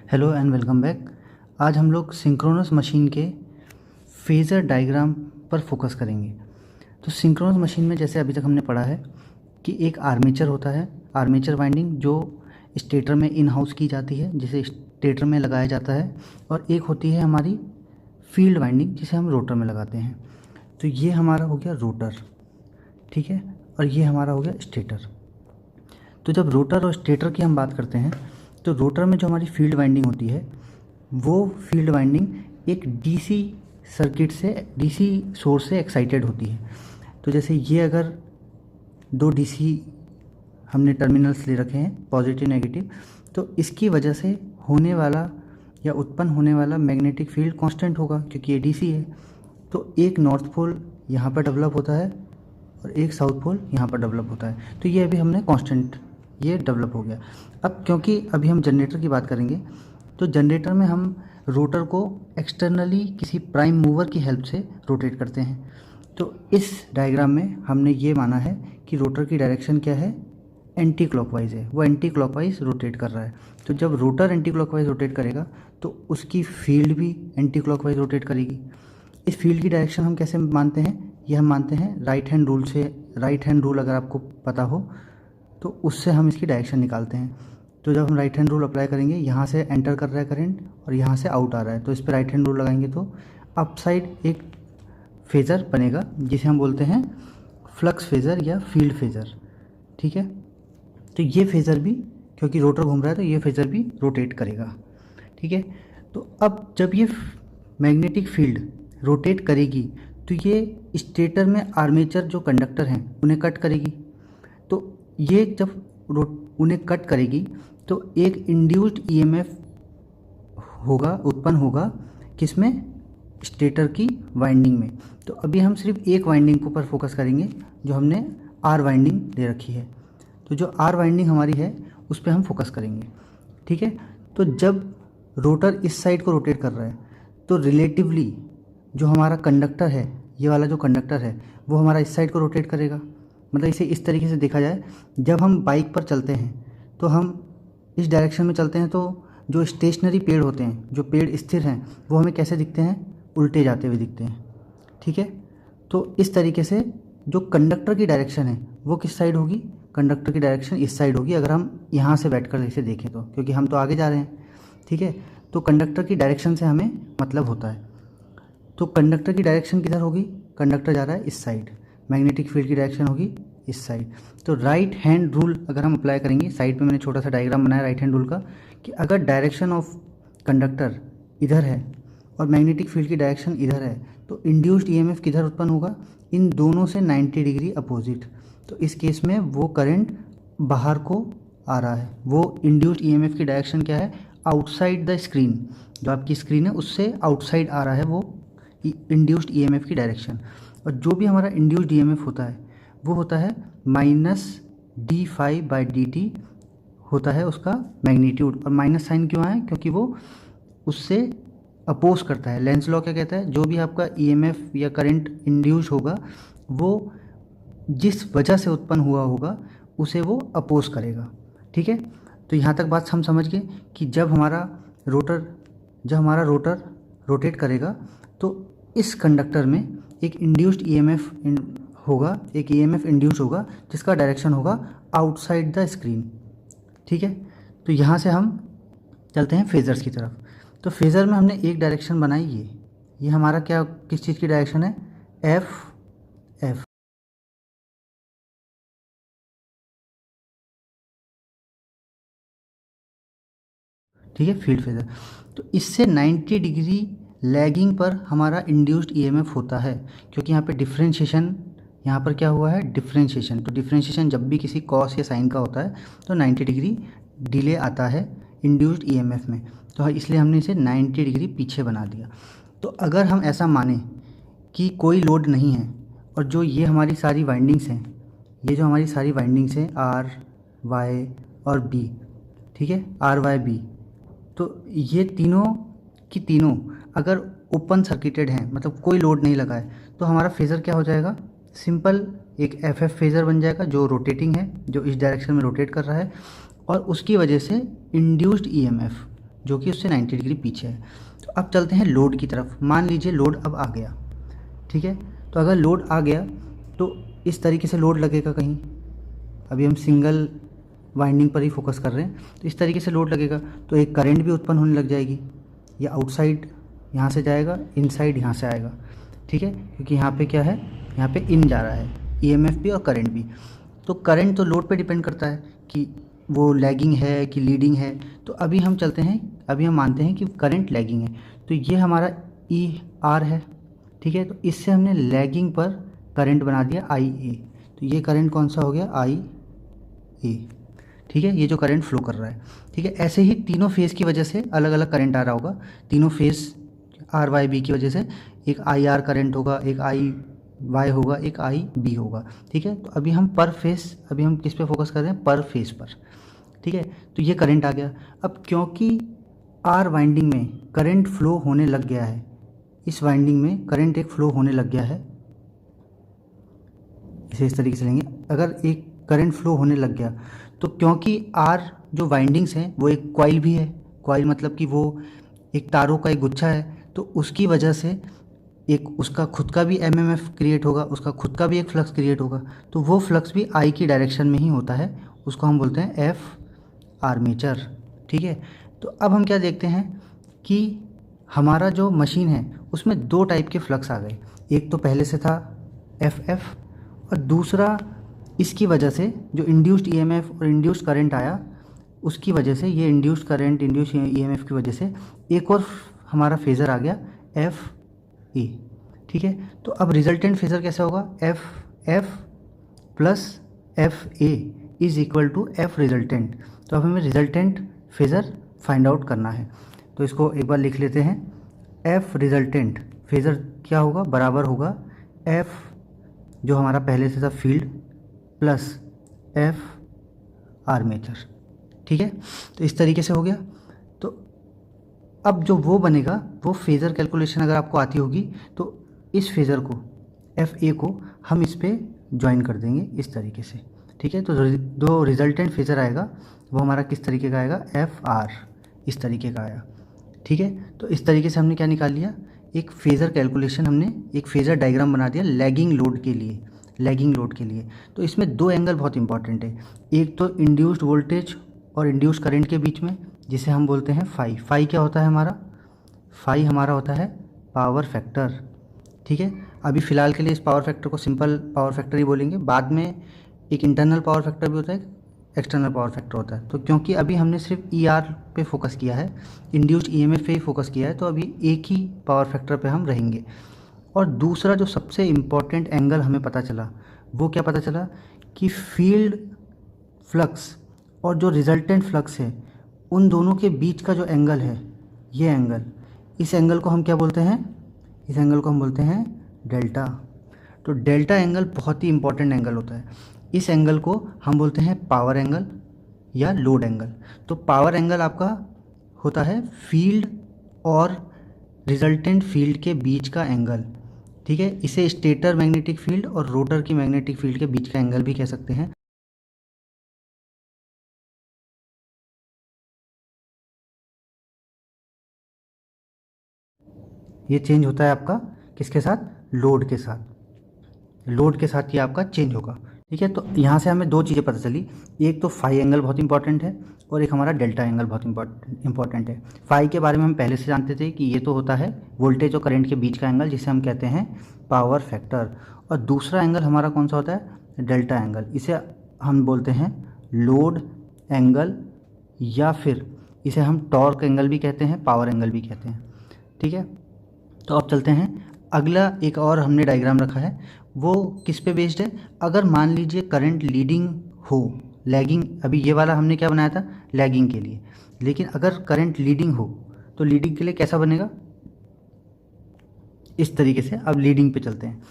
Hello and welcome back. आज हम लोग सिंक्रोनस मशीन के फेज़र डायग्राम पर फोकस करेंगे। तो सिंक्रोनस मशीन में जैसे अभी तक हमने पढ़ा है कि एक आर्मेचर होता है, आर्मेचर वाइंडिंग जो स्टेटर में इन हाउस की जाती है, जिसे स्टेटर में लगाया जाता है, और एक होती है हमारी फील्ड वाइंडिंग जिसे हम रोटर में लगाते हैं। तो ये हमारा हो गया रोटर, ठीक है, और ये हमारा हो गया स्टेटर। तो जब रोटर और स्टेटर की हम बात करते हैं तो रोटर में जो हमारी फील्ड वाइंडिंग होती है वो फील्ड वाइंडिंग एक डीसी सर्किट से, डीसी सोर्स से एक्साइटेड होती है। तो जैसे ये अगर दो डीसी हमने टर्मिनल्स ले रखे हैं, पॉजिटिव नेगेटिव, तो इसकी वजह से होने वाला या उत्पन्न होने वाला मैग्नेटिक फील्ड कांस्टेंट होगा क्योंकि ये डीसी है। तो एक नॉर्थ पोल यहाँ पर डेवलप होता है और एक साउथ पोल यहाँ पर डेवलप होता है। तो ये अभी हमने कांस्टेंट ये डेवलप हो गया। अब क्योंकि अभी हम जनरेटर की बात करेंगे तो जनरेटर में हम रोटर को एक्सटर्नली किसी प्राइम मूवर की हेल्प से रोटेट करते हैं। तो इस डायग्राम में हमने ये माना है कि रोटर की डायरेक्शन क्या है, एंटी क्लॉकवाइज है, वो एंटी क्लॉकवाइज रोटेट कर रहा है। तो जब रोटर एंटी क्लॉकवाइज रोटेट करेगा तो उसकी फील्ड भी एंटी क्लॉकवाइज रोटेट करेगी। इस फील्ड की डायरेक्शन हम कैसे मानते हैं, ये हम मानते हैं राइट हैंड रूल से। राइट हैंड रूल अगर आपको पता हो तो उससे हम इसकी डायरेक्शन निकालते हैं। तो जब हम राइट हैंड रूल अप्लाई करेंगे, यहाँ से एंटर कर रहा है करंट और यहाँ से आउट आ रहा है, तो इस पर राइट हैंड रूल लगाएंगे तो अप साइड एक फेज़र बनेगा जिसे हम बोलते हैं फ्लक्स फेज़र या फील्ड फेज़र, ठीक है। तो ये फेज़र भी, क्योंकि रोटर घूम रहा है तो ये फेज़र भी रोटेट करेगा, ठीक है। तो अब जब ये मैग्नेटिक फील्ड रोटेट करेगी तो ये स्टेटर में आर्मेचर जो कंडक्टर हैं उन्हें कट करेगी। तो ये जब उन्हें कट करेगी तो एक इंड्यूस्ड ईएमएफ होगा, उत्पन्न होगा किसमें, स्टेटर की वाइंडिंग में। तो अभी हम सिर्फ एक वाइंडिंग के ऊपर फोकस करेंगे जो हमने आर वाइंडिंग दे रखी है। तो जो आर वाइंडिंग हमारी है उस पर हम फोकस करेंगे, ठीक है। तो जब रोटर इस साइड को रोटेट कर रहा है तो रिलेटिवली जो हमारा कंडक्टर है, ये वाला जो कंडक्टर है वो हमारा इस साइड को रोटेट करेगा। मतलब इसे इस तरीके से देखा जाए, जब हम बाइक पर चलते हैं तो हम इस डायरेक्शन में चलते हैं तो जो स्टेशनरी पेड़ होते हैं, जो पेड़ स्थिर हैं, वो हमें कैसे दिखते हैं, उल्टे जाते हुए दिखते हैं, ठीक है। तो इस तरीके से जो कंडक्टर की डायरेक्शन है वो किस साइड होगी, कंडक्टर की डायरेक्शन इस साइड होगी अगर हम यहाँ से बैठकर इसे देखें तो, क्योंकि हम तो आगे जा रहे हैं, ठीक है। तो कंडक्टर की डायरेक्शन से हमें मतलब होता है। तो कंडक्टर की डायरेक्शन किधर होगी, कंडक्टर जा रहा है इस साइड, मैग्नेटिक फील्ड की डायरेक्शन होगी इस साइड। तो राइट हैंड रूल अगर हम अप्लाई करेंगे, साइड पे मैंने छोटा सा डायग्राम बनाया राइट हैंड रूल का, कि अगर डायरेक्शन ऑफ कंडक्टर इधर है और मैग्नेटिक फील्ड की डायरेक्शन इधर है तो इंड्यूस्ड ईएमएफ किधर उत्पन्न होगा, इन दोनों से 90 डिग्री अपोजिट। तो इस केस में वो करंट बाहर को आ रहा है, वो इंड्यूस्ड ईएमएफ की डायरेक्शन क्या है, आउटसाइड द स्क्रीन, जो आपकी स्क्रीन है उससे आउटसाइड आ रहा है वो इंड्यूस्ड ईएमएफ की डायरेक्शन। और जो भी हमारा इंड्यूस्ड ईएमएफ होता है वो होता है -d∅/dt होता है उसका मैग्नीट्यूड। और माइनस साइन क्यों आया, क्योंकि वो उससे अपोज करता है। लेंस लॉ क्या कहता है, जो भी आपका ईएमएफ या करंट इंड्यूस होगा वो जिस वजह से उत्पन्न हुआ होगा उसे वो अपोज करेगा, ठीक है। तो यहाँ तक बात हम समझ गए कि जब हमारा रोटर रोटेट करेगा तो इस कंडक्टर में एक इंड्यूस्ड ईएमएफ होगा, एक ईएमएफ इंड्यूस होगा जिसका डायरेक्शन होगा आउटसाइड द स्क्रीन, ठीक है। तो यहाँ से हम चलते हैं फेज़र्स की तरफ। तो फेज़र में हमने एक डायरेक्शन बनाई, ये हमारा क्या, किस चीज़ की डायरेक्शन है, एफ, ठीक है, फील्ड फेज़र। तो इससे 90 डिग्री लैगिंग पर हमारा इंड्यूस्ड ईएमएफ होता है, क्योंकि यहाँ पे डिफ्रेंशिएशन, यहाँ पर क्या हुआ है, डिफ्रेंशिएशन। तो डिफ्रेंशिएशन जब भी किसी कॉस या साइन का होता है तो 90 डिग्री डिले आता है इंड्यूस्ड ईएमएफ में, तो इसलिए हमने इसे 90 डिग्री पीछे बना दिया। तो अगर हम ऐसा माने कि कोई लोड नहीं है और जो ये हमारी सारी वाइंडिंग्स हैं, ये जो हमारी सारी वाइंडिंग्स हैं आर, वाई और बी, ठीक है, आर वाई बी, तो ये तीनों की तीनों अगर ओपन सर्किटेड हैं, मतलब कोई लोड नहीं लगा है, तो हमारा फेज़र क्या हो जाएगा, सिंपल एक एफ फेज़र बन जाएगा जो रोटेटिंग है, जो इस डायरेक्शन में रोटेट कर रहा है, और उसकी वजह से इंड्यूस्ड ईएमएफ जो कि उससे 90 डिग्री पीछे है। तो अब चलते हैं लोड की तरफ। मान लीजिए लोड अब आ गया, ठीक है। तो अगर लोड आ गया तो इस तरीके से लोड लगेगा कहीं, अभी हम सिंगल वाइंडिंग पर ही फोकस कर रहे हैं, तो इस तरीके से लोड लगेगा तो एक करंट भी उत्पन्न होने लग जाएगी। ये आउटसाइड यहाँ से जाएगा, इनसाइड यहाँ से आएगा, ठीक है, क्योंकि यहाँ पे क्या है, यहाँ पे इन जा रहा है, ईएमएफ भी और करंट भी। तो करंट तो लोड पे डिपेंड करता है कि वो लैगिंग है कि लीडिंग है। तो अभी हम चलते हैं, अभी हम मानते हैं कि करंट लैगिंग है, तो ये हमारा ई आर है, ठीक है। तो इससे हमने लैगिंग पर करंट बना दिया आई ए, तो ये करंट कौन सा हो गया, आई ए, ठीक है, ये जो करंट फ्लो कर रहा है, ठीक है। ऐसे ही तीनों फेज़ की वजह से अलग अलग करंट आ रहा होगा, तीनों फेज़ आर वाई बी की वजह से एक आई आर करंट होगा, एक आई वाई होगा, एक आई बी होगा, ठीक है। तो अभी हम पर फेस, अभी हम किस पे फोकस कर रहे हैं, पर फेस पर, ठीक है। तो ये करंट आ गया। अब क्योंकि आर वाइंडिंग में करंट फ्लो होने लग गया है, इस वाइंडिंग में करंट एक फ्लो होने लग गया है, इसे इस तरीके से लेंगे, अगर एक करंट फ्लो होने लग गया तो क्योंकि आर जो वाइंडिंग्स हैं वो एक कॉइल भी है, कॉइल मतलब कि वो एक तारों का एक गुच्छा है, तो उसकी वजह से एक उसका खुद का भी एमएमएफ क्रिएट होगा, उसका खुद का भी एक फ्लक्स क्रिएट होगा, तो वो फ्लक्स भी आई की डायरेक्शन में ही होता है, उसको हम बोलते हैं एफ आर्मेचर, ठीक है। तो अब हम क्या देखते हैं कि हमारा जो मशीन है उसमें दो टाइप के फ्लक्स आ गए, एक तो पहले से था एफ एफ, और दूसरा इसकी वजह से जो इंड्यूस्ड ईएमएफ और इंड्यूस्ड करंट आया उसकी वजह से, ये इंड्यूस्ड करंट इंड्यूस्ड ईएमएफ की वजह से एक और हमारा फेज़र आ गया एफ ए, ठीक है। तो अब रिजल्टेंट फेज़र कैसे होगा, F F plus F A is equal to F resultant. तो अब हमें रिजल्टेंट फेज़र फाइंड आउट करना है, तो इसको एक बार लिख लेते हैं। एफ रिजल्टेंट फेज़र क्या होगा, बराबर होगा एफ जो हमारा पहले से था फील्ड प्लस एफ आर्मेचर, ठीक है। तो इस तरीके से हो गया। तो अब जो वो बनेगा वो फेज़र कैलकुलेशन अगर आपको आती होगी तो इस फेज़र को एफ ए को हम इस पर ज्वाइन कर देंगे इस तरीके से, ठीक है। तो जो रिजल्टेंट फेज़र आएगा वो हमारा किस तरीके का आएगा, एफ आर, इस तरीके का आया, ठीक है। तो इस तरीके से हमने क्या निकाल लिया, एक फेज़र कैलकुलेशन, हमने एक फेज़र डायग्राम बना दिया लैगिंग लोड के लिए, लैगिंग लोड के लिए। तो इसमें दो एंगल बहुत इंपॉर्टेंट है, एक तो इंड्यूस्ड वोल्टेज और इंड्यूस्ड करंट के बीच में, जिसे हम बोलते हैं फाई। फाई क्या होता है हमारा, फाई हमारा होता है पावर फैक्टर, ठीक है। अभी फ़िलहाल के लिए इस पावर फैक्टर को सिंपल पावर फैक्टर ही बोलेंगे, बाद में एक इंटरनल पावर फैक्टर भी होता है, एक्सटर्नल पावर फैक्टर होता है। तो क्योंकि अभी हमने सिर्फ ई आर पे फोकस किया है, इंड्यूस्ड ईएमएफ पे ही फोकस किया है, तो अभी एक ही पावर फैक्टर पे हम रहेंगे। और दूसरा जो सबसे इम्पॉर्टेंट एंगल हमें पता चला वो क्या पता चला कि फील्ड फ्लक्स और जो रिजल्टेंट फ्लक्स है उन दोनों के बीच का जो एंगल है, ये एंगल, इस एंगल को हम क्या बोलते हैं, इस एंगल को हम बोलते हैं डेल्टा। तो डेल्टा एंगल बहुत ही इंपॉर्टेंट एंगल होता है, इस एंगल को हम बोलते हैं पावर एंगल या लोड एंगल। तो पावर एंगल आपका होता है फील्ड और रिजल्टेंट फील्ड के बीच का एंगल, ठीक है। इसे स्टेटर मैग्नेटिक फील्ड और रोटर की मैग्नेटिक फील्ड के बीच का एंगल भी कह सकते हैं। ये चेंज होता है आपका किसके साथ, लोड के साथ, लोड के साथ ये आपका चेंज होगा, ठीक है। तो यहाँ से हमें दो चीज़ें पता चली, एक तो फाई एंगल बहुत इंपॉर्टेंट है और एक हमारा डेल्टा एंगल बहुत इंपॉर्टेंट है। फाई के बारे में हम पहले से जानते थे कि ये तो होता है वोल्टेज और करंट के बीच का एंगल, जिसे हम कहते हैं पावर फैक्टर। और दूसरा एंगल हमारा कौन सा होता है, डेल्टा एंगल, इसे हम बोलते हैं लोड एंगल, या फिर इसे हम टॉर्क एंगल भी कहते हैं, पावर एंगल भी कहते हैं, ठीक है। तो अब चलते हैं, अगला एक और हमने डायग्राम रखा है, वो किस पे बेस्ड है, अगर मान लीजिए करंट लीडिंग हो, लैगिंग, अभी ये वाला हमने क्या बनाया था लैगिंग के लिए, लेकिन अगर करंट लीडिंग हो तो लीडिंग के लिए कैसा बनेगा, इस तरीके से। अब लीडिंग पे चलते हैं,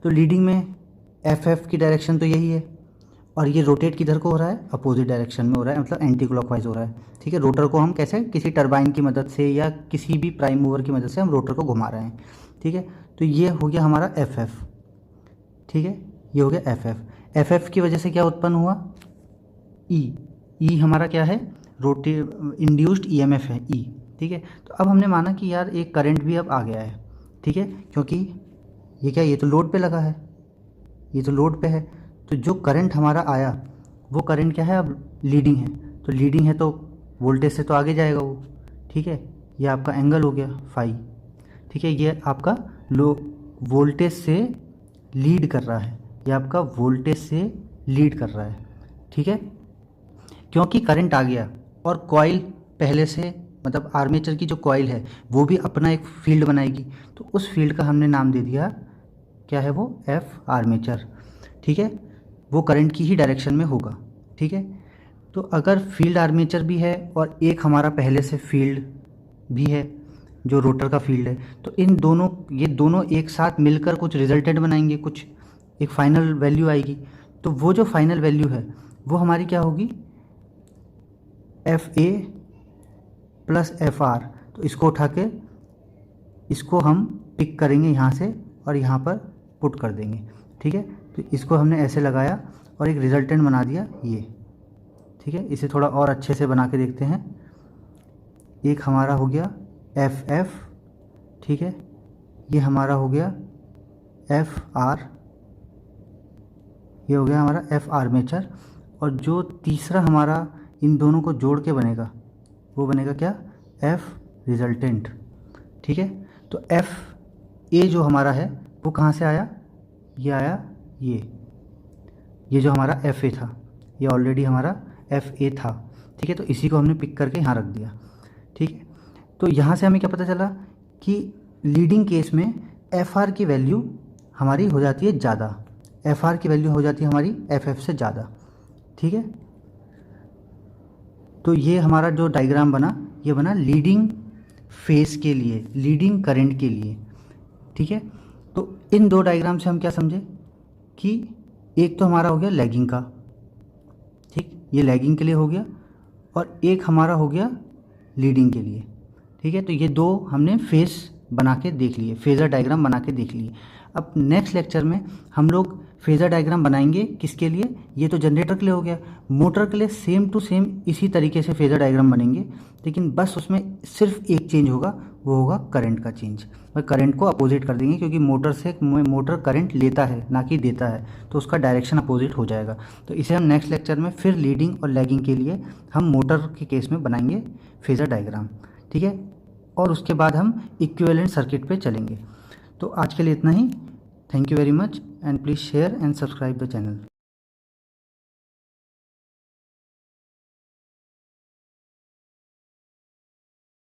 तो लीडिंग में एफ एफ की डायरेक्शन तो यही है, और ये रोटेट किधर को हो रहा है, अपोजिट डायरेक्शन में हो रहा है, मतलब एंटी क्लॉकवाइज हो रहा है, ठीक है। रोटर को हम कैसे, किसी टरबाइन की मदद से या किसी भी प्राइम मूवर की मदद से हम रोटर को घुमा रहे हैं, ठीक है। तो ये हो गया हमारा एफ एफ, ठीक है, ये हो गया एफ एफ। एफ एफ की वजह से क्या उत्पन्न हुआ, ई, ई हमारा क्या है, रोटे इंड्यूस्ड ईएमएफ है ई, ठीक है। तो अब हमने माना कि यार एक करंट भी अब आ गया है, ठीक है, क्योंकि ये क्या, ये तो लोड पे लगा है, ये तो लोड पे है। तो जो करंट हमारा आया वो करंट क्या है, अब लीडिंग है। तो लीडिंग है तो वोल्टेज से तो आगे जाएगा वो, ठीक है। ये आपका एंगल हो गया फाई, ठीक है। ये आपका लो वोल्टेज से लीड कर रहा है, ये आपका वोल्टेज से लीड कर रहा है, ठीक है। क्योंकि करंट आ गया और कॉइल पहले से, मतलब आर्मेचर की जो कॉइल है वो भी अपना एक फील्ड बनाएगी, तो उस फील्ड का हमने नाम दे दिया, क्या है वो, एफ आर्मेचर, ठीक है। वो करंट की ही डायरेक्शन में होगा, ठीक है। तो अगर फील्ड आर्मेचर भी है और एक हमारा पहले से फील्ड भी है जो रोटर का फील्ड है, तो इन दोनों, ये दोनों एक साथ मिलकर कुछ रिजल्टेंट बनाएंगे, कुछ एक फाइनल वैल्यू आएगी। तो वो जो फाइनल वैल्यू है वो हमारी क्या होगी, F A plus F R. तो इसको उठा के इसको हम पिक करेंगे यहाँ से और यहाँ पर पुट कर देंगे, ठीक है। तो इसको हमने ऐसे लगाया और एक रिजल्टेंट बना दिया ये, ठीक है। इसे थोड़ा और अच्छे से बना के देखते हैं। एक हमारा हो गया एफ एफ, ठीक है, ये हमारा हो गया एफ आर, ये हो गया हमारा एफ आर्मेचर। और जो तीसरा हमारा इन दोनों को जोड़ के बनेगा वो बनेगा क्या, एफ रिजल्टेंट, ठीक है। तो एफ ए जो हमारा है वो कहाँ से आया, ये आया ये जो हमारा एफ ए था, ये ऑलरेडी हमारा एफ ए था, ठीक है। तो इसी को हमने पिक करके यहाँ रख दिया, ठीक है। तो यहाँ से हमें क्या पता चला कि लीडिंग केस में एफ आर की वैल्यू हमारी हो जाती है ज़्यादा, एफ आर की वैल्यू हो जाती है हमारी एफ एफ से ज़्यादा, ठीक है। तो ये हमारा जो डायग्राम बना, ये बना लीडिंग फेस के लिए, लीडिंग करंट के लिए, ठीक है। तो इन दो डायग्राम से हम क्या समझे कि एक तो हमारा हो गया लैगिंग का, ठीक, ये लैगिंग के लिए हो गया, और एक हमारा हो गया लीडिंग के लिए, ठीक है। तो ये दो हमने फेस बना के देख लिए, फेज़र डायग्राम बना के देख लिए। अब नेक्स्ट लेक्चर में हम लोग फेज़र डायग्राम बनाएंगे किसके लिए, ये तो जनरेटर के लिए हो गया, मोटर के लिए सेम टू सेम इसी तरीके से फेज़र डायग्राम बनेंगे, लेकिन बस उसमें सिर्फ एक चेंज होगा, वो होगा करंट का चेंज। और करंट को अपोजिट कर देंगे, क्योंकि मोटर करंट लेता है ना कि देता है, तो उसका डायरेक्शन अपोजिट हो जाएगा। तो इसे हम नेक्स्ट लेक्चर में फिर लीडिंग और लैगिंग के लिए हम मोटर के केस में बनाएंगे फेज़र डायग्राम, ठीक है। और उसके बाद हम इक्विवेलेंट सर्किट पे चलेंगे। तो आज के लिए इतना ही। Thank you very much and please share and subscribe the channel.